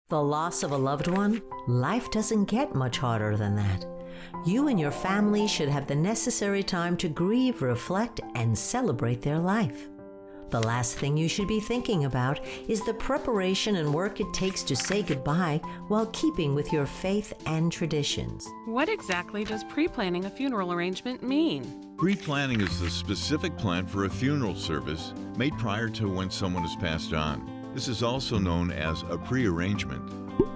The loss of a loved one? Life doesn't get much harder than that. You and your family should have the necessary time to grieve, reflect, and celebrate their life. The last thing you should be thinking about is the preparation and work it takes to say goodbye while keeping with your faith and traditions. What exactly does pre-planning a funeral arrangement mean? Pre-planning is the specific plan for a funeral service made prior to when someone has passed on. This is also known as a pre-arrangement.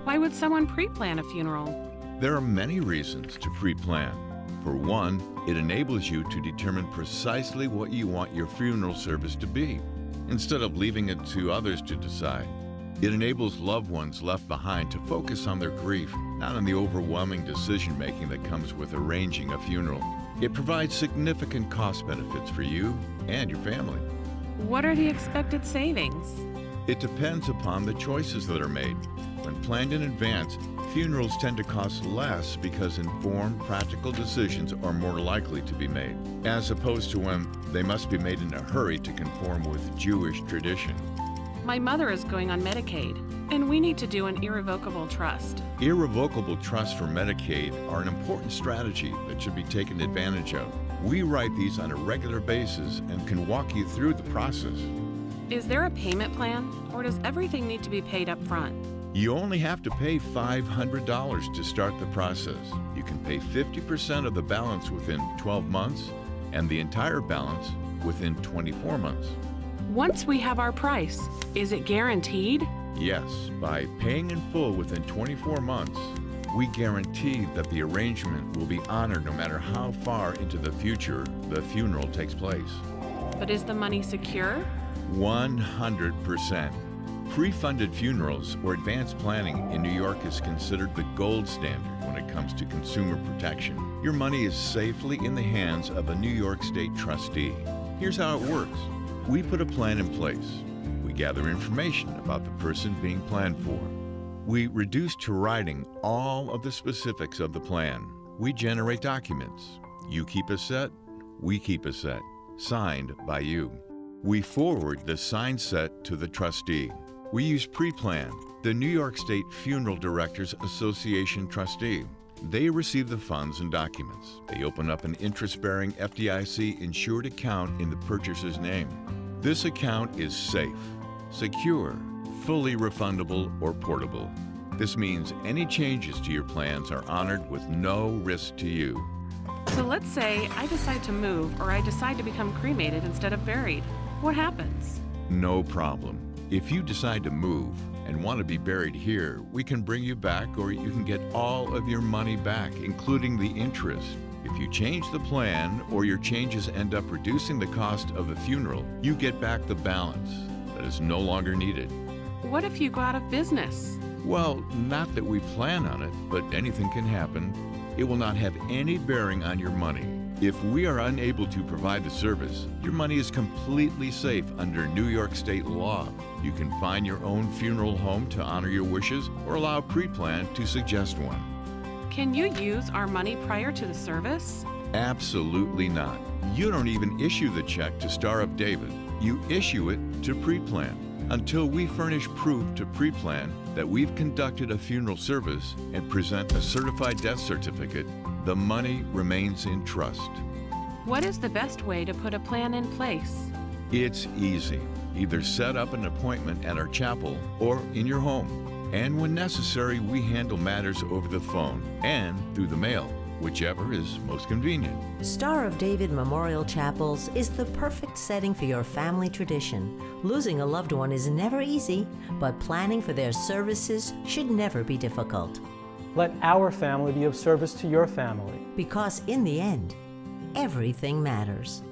Why would someone pre-plan a funeral? There are many reasons to pre-plan. For one, it enables you to determine precisely what you want your funeral service to be, instead of leaving it to others to decide. It enables loved ones left behind to focus on their grief, not on the overwhelming decision-making that comes with arranging a funeral. It provides significant cost benefits for you and your family. What are the expected savings? It depends upon the choices that are made. When planned in advance, funerals tend to cost less because informed, practical decisions are more likely to be made, as opposed to when they must be made in a hurry to conform with Jewish tradition. My mother is going on Medicaid, and we need to do an irrevocable trust. Irrevocable trusts for Medicaid are an important strategy that should be taken advantage of. We write these on a regular basis and can walk you through the process. Is there a payment plan, or does everything need to be paid up front? You only have to pay $500 to start the process. You can pay 50% of the balance within 12 months and the entire balance within 24 months. Once we have our price, is it guaranteed? Yes, by paying in full within 24 months, we guarantee that the arrangement will be honored no matter how far into the future the funeral takes place. But is the money secure? 100%. Pre-funded funerals or advanced planning in New York is considered the gold standard when it comes to consumer protection. Your money is safely in the hands of a New York State trustee. Here's how it works. We put a plan in place. We gather information about the person being planned for. We reduce to writing all of the specifics of the plan. We generate documents. You keep a set, we keep a set, signed by you. We forward the signed set to the trustee. We use pre-plan, the New York State Funeral Directors Association trustee. They receive the funds and documents. They open up an interest-bearing FDIC-insured account in the purchaser's name. This account is safe, secure, fully refundable, or portable. This means any changes to your plans are honored with no risk to you. So let's say I decide to move, or I decide to become cremated instead of buried. What happens? No problem. If you decide to move and want to be buried here, we can bring you back, or you can get all of your money back, including the interest. If you change the plan or your changes end up reducing the cost of the funeral, you get back the balance that is no longer needed. What if you go out of business? Well, not that we plan on it, but anything can happen. It will not have any bearing on your money. If we are unable to provide the service, your money is completely safe under New York State law. You can find your own funeral home to honor your wishes or allow a pre-plan to suggest one. Can you use our money prior to the service? Absolutely not. You don't even issue the check to Star of David. You issue it to pre-plan. Until we furnish proof to pre-plan that we've conducted a funeral service and present a certified death certificate, the money remains in trust. What is the best way to put a plan in place? It's easy. Either set up an appointment at our chapel or in your home. And when necessary, we handle matters over the phone and through the mail, whichever is most convenient. Star of David Memorial Chapels is the perfect setting for your family tradition. Losing a loved one is never easy, but planning for their services should never be difficult. Let our family be of service to your family. Because in the end, everything matters.